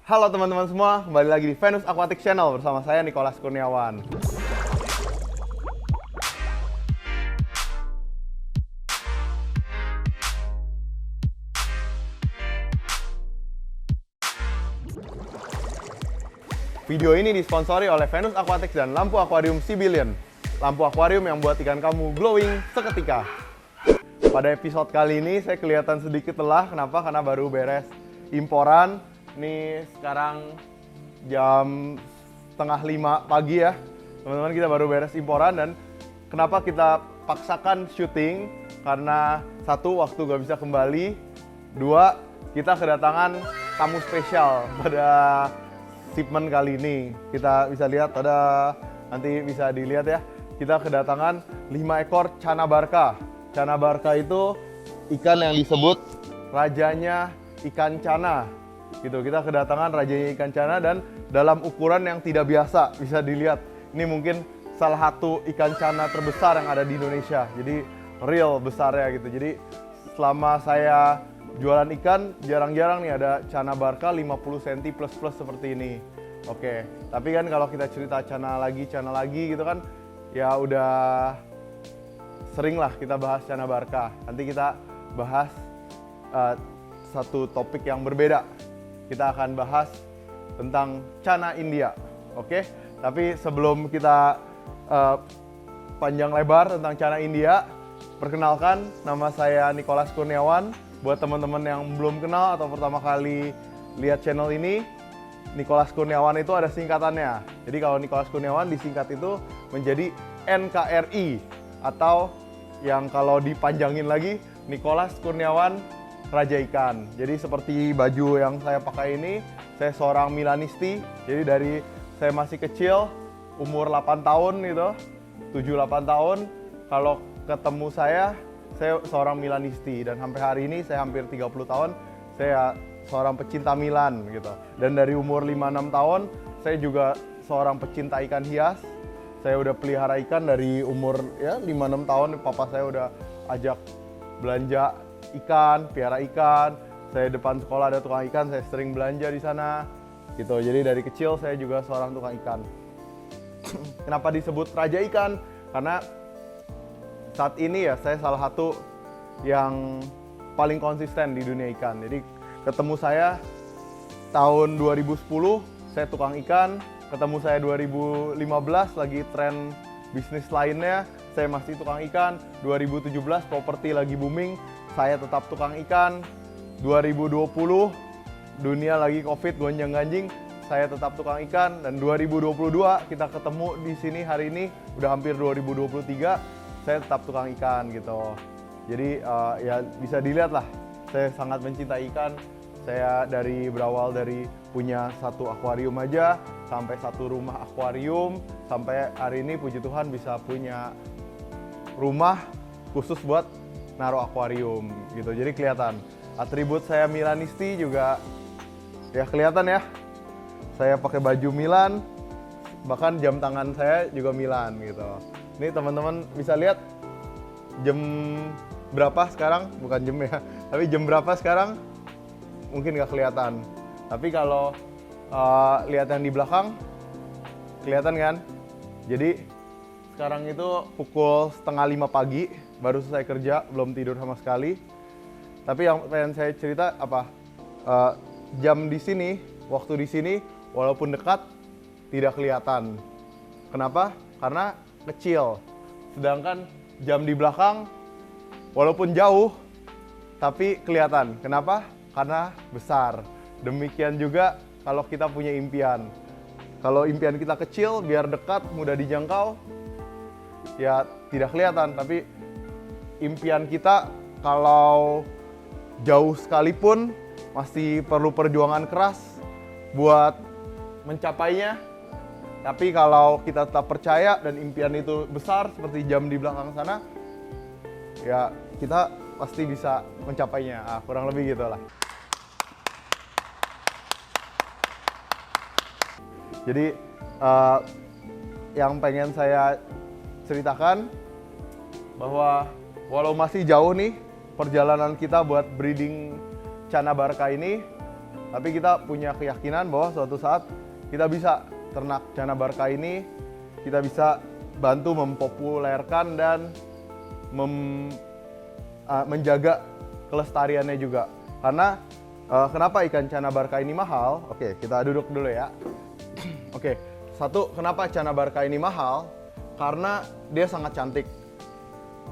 Halo teman-teman semua, kembali lagi di Venus Aquatic Channel bersama saya Nicholas Kurniawan. Video ini disponsori oleh Venus Aquatic dan lampu akuarium Sibilion. Lampu akuarium yang buat ikan kamu glowing seketika. Pada episode kali ini saya kelihatan sedikit lelah, kenapa? Karena baru beres imporan. Ini sekarang jam 4:30 pagi ya. Teman-teman, kita baru beres imporan dan kenapa kita paksakan syuting? Karena satu, waktu gak bisa kembali. Dua, kita kedatangan tamu spesial pada shipment kali ini. Kita bisa lihat, nanti bisa dilihat ya. Kita kedatangan 5 ekor Canabarca. Canabarca itu ikan yang disebut rajanya ikan cana. Gitu, kita kedatangan rajanya ikan cana dan dalam ukuran yang tidak biasa. Bisa dilihat, ini mungkin salah satu ikan cana terbesar yang ada di Indonesia. Jadi real besarnya gitu. Jadi selama saya jualan ikan, jarang-jarang nih ada Canabarca 50 cm plus seperti ini. Oke, tapi kan kalau kita cerita cana lagi gitu kan, ya udah sering lah kita bahas Canabarca. Nanti kita bahas satu topik yang berbeda. Kita akan bahas tentang cana India, oke? Tapi sebelum kita panjang lebar tentang cana India, perkenalkan, nama saya Nicholas Kurniawan. Buat teman-teman yang belum kenal atau pertama kali lihat channel ini, Nicholas Kurniawan itu ada singkatannya. Jadi kalau Nicholas Kurniawan disingkat itu menjadi NKRI, atau yang kalau dipanjangin lagi, Nicholas Kurniawan Raja Ikan. Jadi seperti baju yang saya pakai ini, saya seorang Milanisti. Jadi dari saya masih kecil, umur 8 tahun gitu, 7-8 tahun, kalau ketemu saya seorang Milanisti. Dan sampai hari ini saya hampir 30 tahun, saya seorang pecinta Milan gitu. Dan dari umur 5-6 tahun, saya juga seorang pecinta ikan hias. Saya udah pelihara ikan dari umur ya 5-6 tahun, papa saya udah ajak belanja ikan, piara ikan. Saya depan sekolah ada tukang ikan, saya sering belanja di sana gitu. Jadi dari kecil saya juga seorang tukang ikan. Kenapa disebut Raja Ikan? Karena saat ini ya saya salah satu yang paling konsisten di dunia ikan. Jadi ketemu saya tahun 2010, saya tukang ikan. Ketemu saya 2015 lagi tren bisnis lainnya, saya masih tukang ikan. 2017 properti lagi booming, saya tetap tukang ikan. 2020 dunia lagi Covid gonjang-ganjing, saya tetap tukang ikan. Dan 2022 kita ketemu di sini hari ini, udah hampir 2023, saya tetap tukang ikan gitu. Jadi ya bisa dilihat lah, saya sangat mencintai ikan. Saya berawal dari punya satu akuarium aja, sampai satu rumah akuarium, sampai hari ini puji Tuhan bisa punya rumah khusus buat naruh akuarium gitu. Jadi kelihatan atribut saya Milanisti juga ya kelihatan ya. Saya pakai baju Milan, bahkan jam tangan saya juga Milan gitu. Ini teman-teman bisa lihat jam berapa sekarang, bukan jam ya, tapi jam berapa sekarang mungkin nggak kelihatan. Tapi kalau lihat yang di belakang, kelihatan kan? Jadi sekarang itu pukul 4:30 pagi, baru selesai kerja, belum tidur sama sekali. Tapi yang pengen saya cerita apa? Jam di sini, waktu di sini, walaupun dekat, tidak kelihatan. Kenapa? Karena kecil. Sedangkan jam di belakang, walaupun jauh, tapi kelihatan. Kenapa? Karena besar. Demikian juga kalau kita punya impian. Kalau impian kita kecil, biar dekat, mudah dijangkau, ya tidak kelihatan. Tapi impian kita kalau jauh sekalipun, masih perlu perjuangan keras buat mencapainya. Tapi kalau kita tetap percaya dan impian itu besar, seperti jam di belakang sana, ya kita pasti bisa mencapainya. Kurang lebih gitu lah. Jadi yang pengen saya ceritakan bahwa walau masih jauh nih perjalanan kita buat breeding Canabarca ini, Tapi kita punya keyakinan bahwa suatu saat kita bisa ternak Channa Barca ini, kita bisa bantu mempopulerkan dan menjaga kelestariannya juga. Karena kenapa ikan Channa Barca ini mahal? Oke, kita duduk dulu ya. Oke, satu, kenapa Channa Barca ini mahal? Karena dia sangat cantik.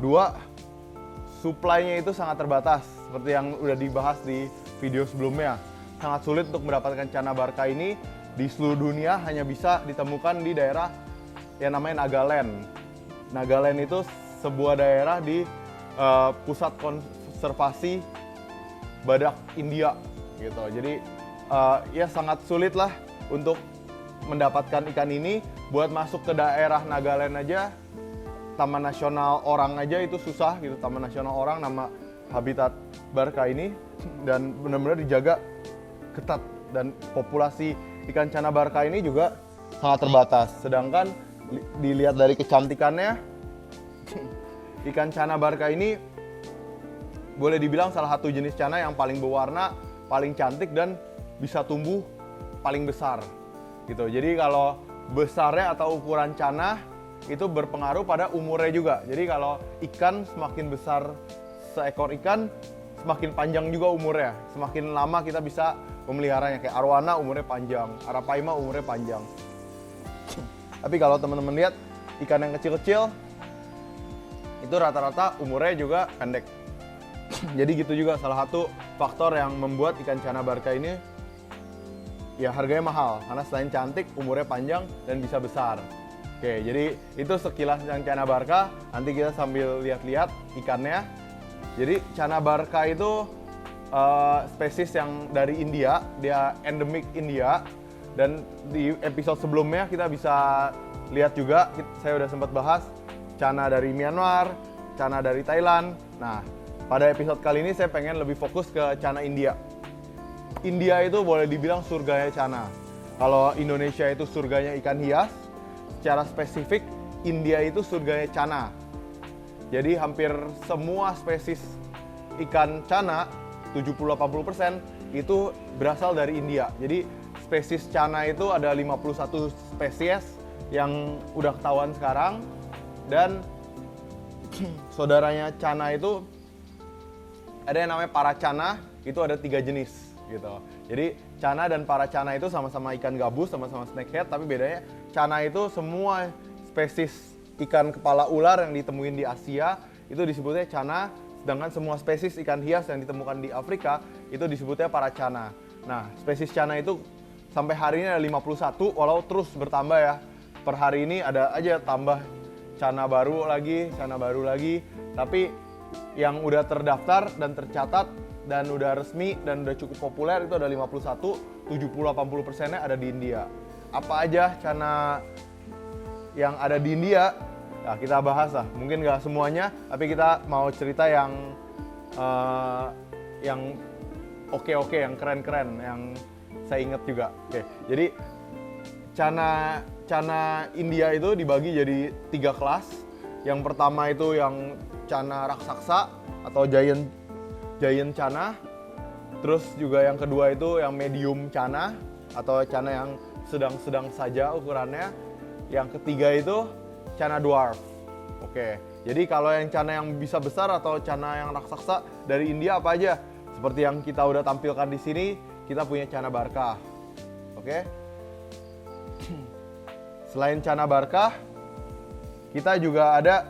Dua, supply-nya itu sangat terbatas. Seperti yang udah dibahas di video sebelumnya. Sangat sulit untuk mendapatkan Channa Barca ini di seluruh dunia, hanya bisa ditemukan di daerah yang namanya Nagaland. Nagaland itu sebuah daerah di pusat konservasi badak India gitu. Jadi ya sangat sulit lah untuk mendapatkan ikan ini. Buat masuk ke daerah Nagaland aja, Taman Nasional Orang aja itu susah gitu. Taman Nasional Orang nama habitat Barca ini, dan benar-benar dijaga ketat, dan populasi ikan Channa Barca ini juga sangat terbatas. Sedangkan dilihat dari kecantikannya, ikan Channa Barca ini boleh dibilang salah satu jenis Channa yang paling berwarna, paling cantik, dan bisa tumbuh paling besar gitu. Jadi kalau besarnya atau ukuran Channa itu berpengaruh pada umurnya juga. Jadi kalau ikan semakin besar, seekor ikan semakin panjang juga umurnya. Semakin lama kita bisa memeliharanya. Kayak arwana umurnya panjang, arapaima umurnya panjang. Tapi kalau teman-teman lihat ikan yang kecil-kecil itu rata-rata umurnya juga pendek. Jadi gitu juga salah satu faktor yang membuat ikan Channa Barca ini ya harganya mahal, karena selain cantik, umurnya panjang dan bisa besar. Oke, jadi itu sekilas yang Channa Barca. Nanti kita sambil lihat-lihat ikannya. Jadi Channa Barca itu spesies yang dari India, dia endemik India. Dan di episode sebelumnya kita bisa lihat juga, saya udah sempat bahas Channa dari Myanmar, Channa dari Thailand. Nah, pada episode kali ini saya pengen lebih fokus ke Channa India. India itu boleh dibilang surganya Channa. Kalau Indonesia itu surganya ikan hias, secara spesifik India itu surganya Channa. Jadi hampir semua spesies ikan Channa, 70-80% itu berasal dari India. Jadi spesies Channa itu ada 51 spesies yang udah ketahuan sekarang, dan saudaranya Channa itu ada yang namanya Parachanna, itu ada 3 jenis gitu. Jadi Channa dan Parachanna itu sama-sama ikan gabus, sama-sama snakehead, tapi bedanya Channa itu semua spesies ikan kepala ular yang ditemuin di Asia itu disebutnya Channa, sedangkan semua spesies ikan hias yang ditemukan di Afrika itu disebutnya Parachanna. Nah, spesies Channa itu sampai hari ini ada 51, walau terus bertambah ya. Per hari ini ada aja tambah Channa baru lagi, tapi yang udah terdaftar dan tercatat dan udah resmi dan udah cukup populer itu ada 51, 70-80%-nya ada di India. Apa aja Channa yang ada di India? Nah, kita bahas lah. Mungkin nggak semuanya, tapi kita mau cerita yang oke, yang keren-keren, yang saya ingat juga. Oke, jadi Channa India itu dibagi jadi 3 kelas. Yang pertama itu yang Channa raksasa atau giant Channa. Terus juga yang kedua itu yang medium Channa atau Channa yang sedang-sedang saja ukurannya. Yang ketiga itu Channa dwarf. Oke, jadi kalau yang Channa yang bisa besar atau Channa yang raksasa dari India apa aja? Seperti yang kita udah tampilkan di sini, kita punya Channa Barca. Oke. Selain Channa Barca, kita juga ada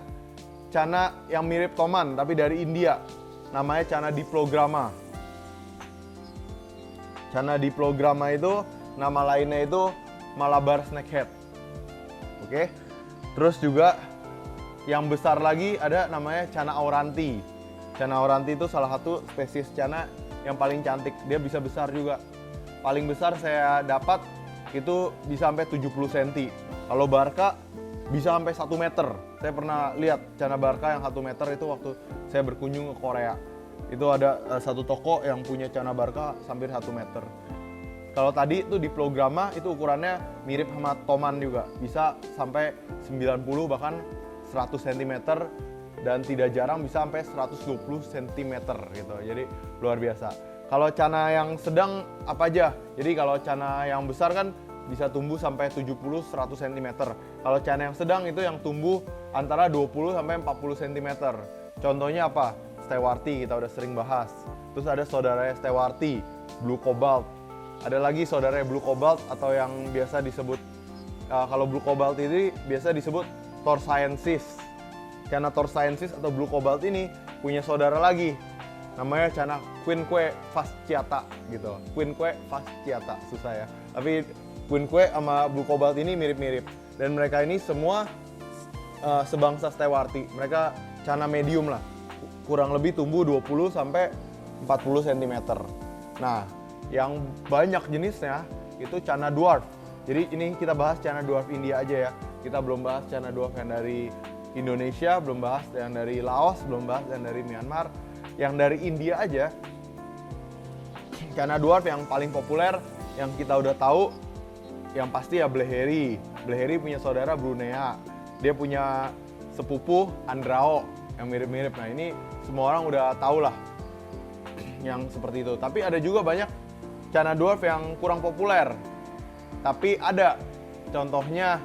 Channa yang mirip Toman tapi dari India. Namanya Channa diplogramma. Channa diplogramma itu nama lainnya itu Malabar snakehead. Oke. Terus juga yang besar lagi ada namanya Channa auranti. Channa auranti itu salah satu spesies Channa yang paling cantik. Dia bisa besar juga. Paling besar saya dapat itu bisa sampai 70 cm. Kalau Barca bisa sampai 1 meter. Saya pernah lihat Channa Barca yang 1 meter itu waktu saya berkunjung ke Korea. Itu ada satu toko yang punya Channa Barca hampir 1 meter. Kalau tadi itu diplogramma itu ukurannya mirip sama Toman juga. Bisa sampai 90 bahkan 100 cm dan tidak jarang bisa sampai 120 cm gitu. Jadi luar biasa. Kalau cana yang sedang apa aja? Jadi kalau cana yang besar kan bisa tumbuh sampai 70-100 cm. Kalau cana yang sedang itu yang tumbuh antara 20 sampai 40 cm. Contohnya apa? Stewarti, kita udah sering bahas. Terus ada saudaranya Stewarti, Blue Cobalt. Ada lagi saudaranya Blue Cobalt atau yang biasa disebut kalau Blue Cobalt ini biasa disebut Thorsiensis. Cana Thorsiensis atau Blue Cobalt ini punya saudara lagi, namanya cana Quinque fasciata gitu. Quinque fasciata, susah ya. Tapi Quinque sama Blue Cobalt ini mirip-mirip. Dan mereka ini semua sebangsa Stewarti. Mereka cana medium lah. Kurang lebih tumbuh 20 sampai 40 cm. Nah, yang banyak jenisnya itu cana dwarf. Jadi ini kita bahas cana dwarf India aja ya. Kita belum bahas cana dwarf yang dari Indonesia, belum bahas yang dari Laos, belum bahas yang dari Myanmar. Yang dari India aja, cana dwarf yang paling populer, yang kita udah tahu, yang pasti ya Bleheri. Bleheri punya saudara Brunea. Dia punya sepupu Andrao yang mirip-mirip. Nah ini semua orang udah tahu lah yang seperti itu. Tapi ada juga banyak cana dwarf yang kurang populer. Tapi ada, contohnya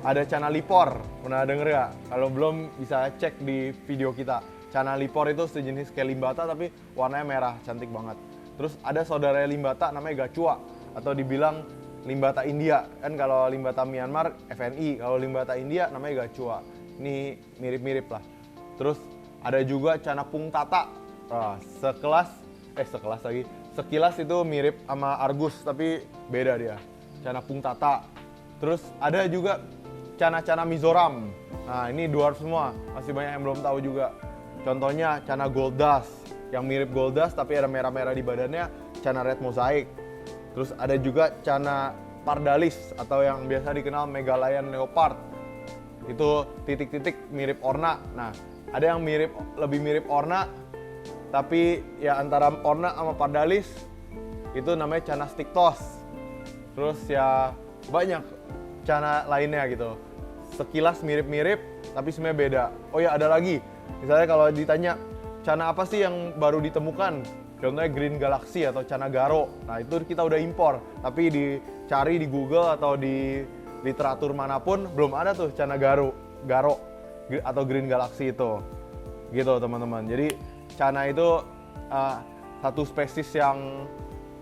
ada cana lipor. Pernah denger gak? Kalau belum bisa cek di video kita. Cana lipor itu sejenis kayak limbata tapi warnanya merah, cantik banget. Terus ada saudara limbata namanya Gachua atau dibilang limbata India. Kan kalau limbata Myanmar FNI, kalau limbata India namanya Gachua. Ini mirip-mirip lah. Terus ada juga cana pungtata. Sekilas itu mirip sama Argus tapi beda dia. Cana pungtata. Terus ada juga cana-cana Mizoram. Nah, ini dwarf semua. Masih banyak yang belum tahu juga. Contohnya cana gold dust, yang mirip gold dust tapi ada merah-merah di badannya, cana red mosaic. Terus ada juga cana pardalis atau yang biasa dikenal Megalayan leopard. Itu titik-titik mirip orna. Nah, ada yang lebih mirip orna, tapi ya antara orna sama pardalis itu namanya cana stiktos. Terus ya banyak cana lainnya gitu. Sekilas mirip-mirip, tapi sebenarnya beda. Oh ya, ada lagi. Misalnya kalau ditanya, cana apa sih yang baru ditemukan? Contohnya Green Galaxy atau cana Garo. Nah itu kita udah impor, tapi dicari di Google atau di literatur manapun belum ada tuh cana Garo atau Green Galaxy itu. Gitu teman-teman. Jadi cana itu satu spesies yang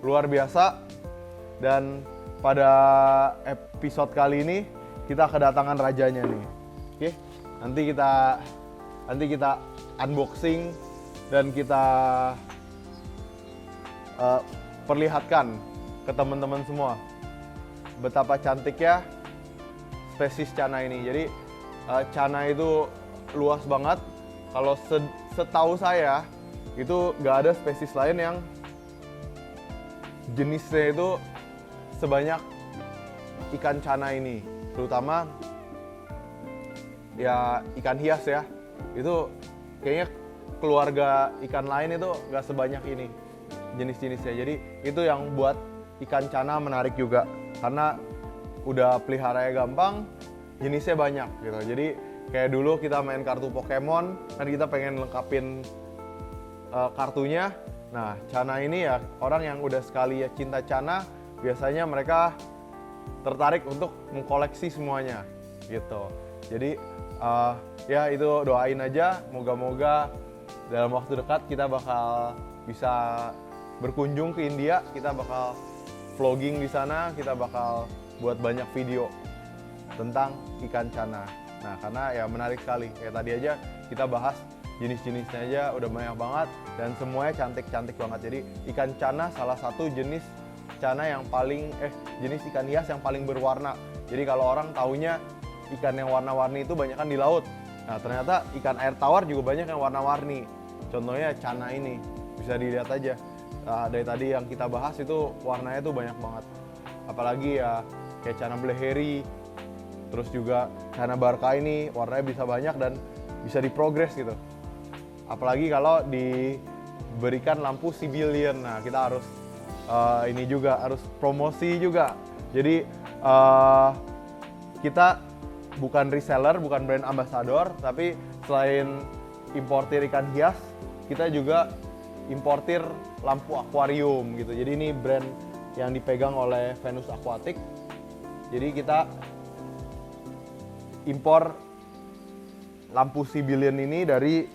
luar biasa. Dan pada episode kali ini kita kedatangan rajanya nih. Oke, nanti kita unboxing dan kita perlihatkan ke teman-teman semua betapa cantiknya spesies cana ini. Jadi cana itu luas banget. Kalau setahu saya itu nggak ada spesies lain yang jenisnya itu sebanyak ikan cana ini, terutama ya ikan hias ya. Itu kayaknya keluarga ikan lain itu nggak sebanyak ini jenis-jenisnya. Jadi itu yang buat ikan cana menarik juga, karena udah peliharanya gampang, jenisnya banyak gitu. Jadi kayak dulu kita main kartu Pokemon, kan kita pengen lengkapin kartunya. Nah cana ini ya, orang yang udah sekali ya cinta cana, biasanya mereka tertarik untuk mengkoleksi semuanya gitu. Jadi ya itu doain aja, moga-moga dalam waktu dekat kita bakal bisa berkunjung ke India, kita bakal vlogging di sana, kita bakal buat banyak video tentang ikan cana. Nah karena ya menarik sekali, kayak tadi aja kita bahas jenis-jenisnya aja udah banyak banget dan semuanya cantik-cantik banget. Jadi ikan cana salah satu jenis cana yang paling jenis ikan hias yang paling berwarna. Jadi kalau orang taunya ikan yang warna-warni itu banyak kan di laut. Nah ternyata ikan air tawar juga banyak yang warna-warni. Contohnya cana ini, bisa dilihat aja. Dari tadi yang kita bahas itu warnanya tuh banyak banget. Apalagi ya kayak cana Bleheri, terus juga cana Barca ini warnanya bisa banyak dan bisa diprogres gitu. Apalagi kalau diberikan lampu Civilian. Nah kita harus ini juga harus promosi juga. Jadi kita bukan reseller, bukan brand ambassador, tapi selain importir ikan hias, kita juga importir lampu akuarium gitu. Jadi ini brand yang dipegang oleh Venus Aquatic. Jadi kita impor lampu Sibilion ini dari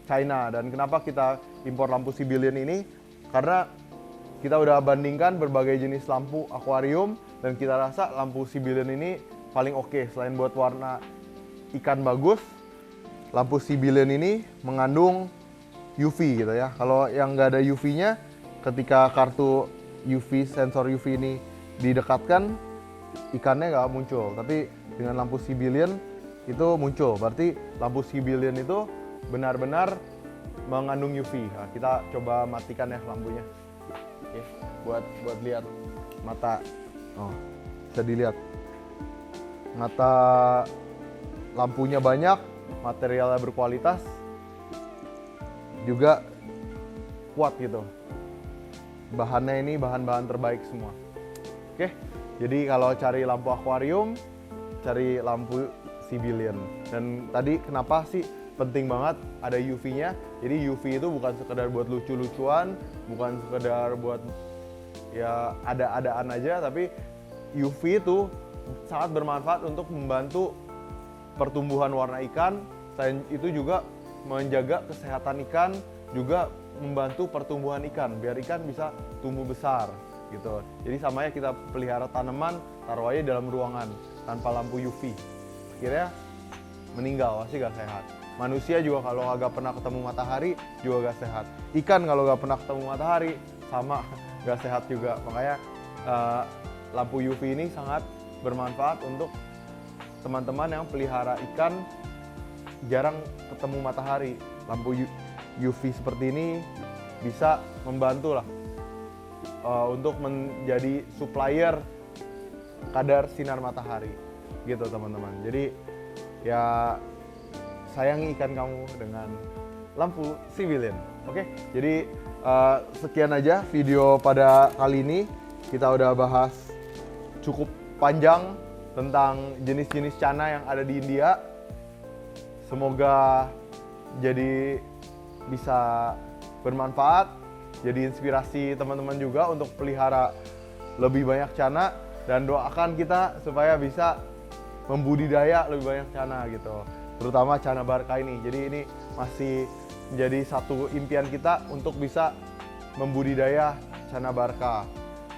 China. Dan kenapa kita impor lampu Sibilion ini? Karena kita udah bandingkan berbagai jenis lampu akuarium dan kita rasa lampu Sibilion ini paling oke. Selain buat warna ikan bagus, lampu Sibilion ini mengandung UV gitu ya. Kalau yang nggak ada UV-nya, ketika kartu UV, sensor UV ini didekatkan, ikannya nggak muncul. Tapi dengan lampu Sibilion itu muncul. Berarti lampu Sibilion itu benar-benar mengandung UV. Nah, kita coba matikan ya lampunya. Oke, buat lihat mata. Oh, bisa dilihat. Mata lampunya banyak, materialnya berkualitas, juga kuat gitu. Bahannya ini bahan-bahan terbaik semua. Oke, jadi kalau cari lampu akuarium, cari lampu Sibilion. Dan tadi kenapa sih penting banget ada UV-nya? Jadi UV itu bukan sekedar buat lucu-lucuan, bukan sekedar buat ya ada-adaan aja, tapi UV itu sangat bermanfaat untuk membantu pertumbuhan warna ikan. Selain itu juga menjaga kesehatan ikan, juga membantu pertumbuhan ikan biar ikan bisa tumbuh besar gitu. Jadi samanya kita pelihara tanaman, taruh aja dalam ruangan tanpa lampu UV, akhirnya meninggal, pasti gak sehat. Manusia juga kalau agak pernah ketemu matahari juga gak sehat. Ikan kalau gak pernah ketemu matahari sama gak sehat juga. Makanya lampu UV ini sangat bermanfaat untuk teman-teman yang pelihara ikan jarang ketemu matahari. Lampu UV seperti ini bisa membantu lah untuk menjadi supplier kadar sinar matahari gitu teman-teman. Jadi ya sayangi ikan kamu dengan lampu Sibilion. Oke, jadi sekian aja video pada kali ini. Kita udah bahas cukup panjang tentang jenis-jenis cana yang ada di India. Semoga jadi bisa bermanfaat, jadi inspirasi teman-teman juga untuk pelihara lebih banyak cana, dan doakan kita supaya bisa membudidaya lebih banyak cana gitu. Terutama cana barca ini. Jadi ini masih menjadi satu impian kita untuk bisa membudidaya cana barca.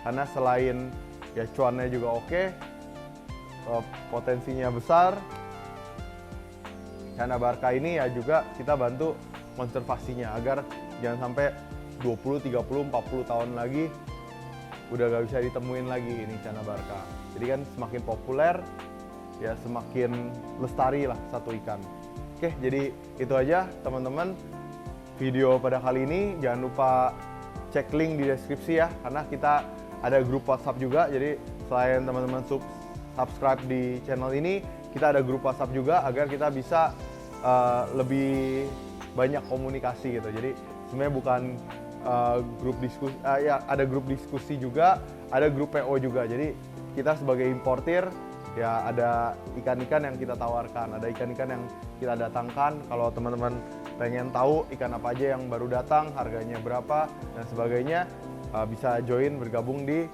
Karena selain ya cuannya juga oke, potensinya besar, cana barca ini ya juga kita bantu konservasinya agar jangan sampai 20, 30, 40 tahun lagi udah gak bisa ditemuin lagi ini cana barca. Jadi kan semakin populer ya semakin lestari lah satu ikan. Oke, jadi itu aja teman-teman video pada kali ini. Jangan lupa cek link di deskripsi ya, karena kita ada grup WhatsApp juga. Jadi selain teman-teman subscribe di channel ini, kita ada grup WhatsApp juga agar kita bisa lebih banyak komunikasi gitu. Jadi sebenarnya bukan grup diskusi, ya ada grup diskusi juga, ada grup PO juga. Jadi kita sebagai importir ya ada ikan-ikan yang kita tawarkan, ada ikan-ikan yang kita datangkan. Kalau teman-teman pengen tahu ikan apa aja yang baru datang, harganya berapa dan sebagainya, bisa join bergabung di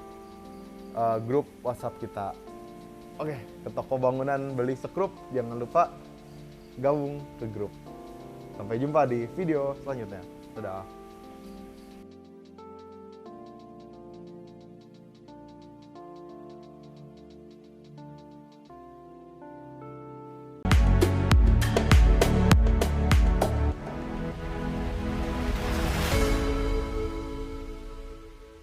grup WhatsApp kita. Oke, ke toko bangunan beli sekrup, jangan lupa gabung ke grup. Sampai jumpa di video selanjutnya. Dadah.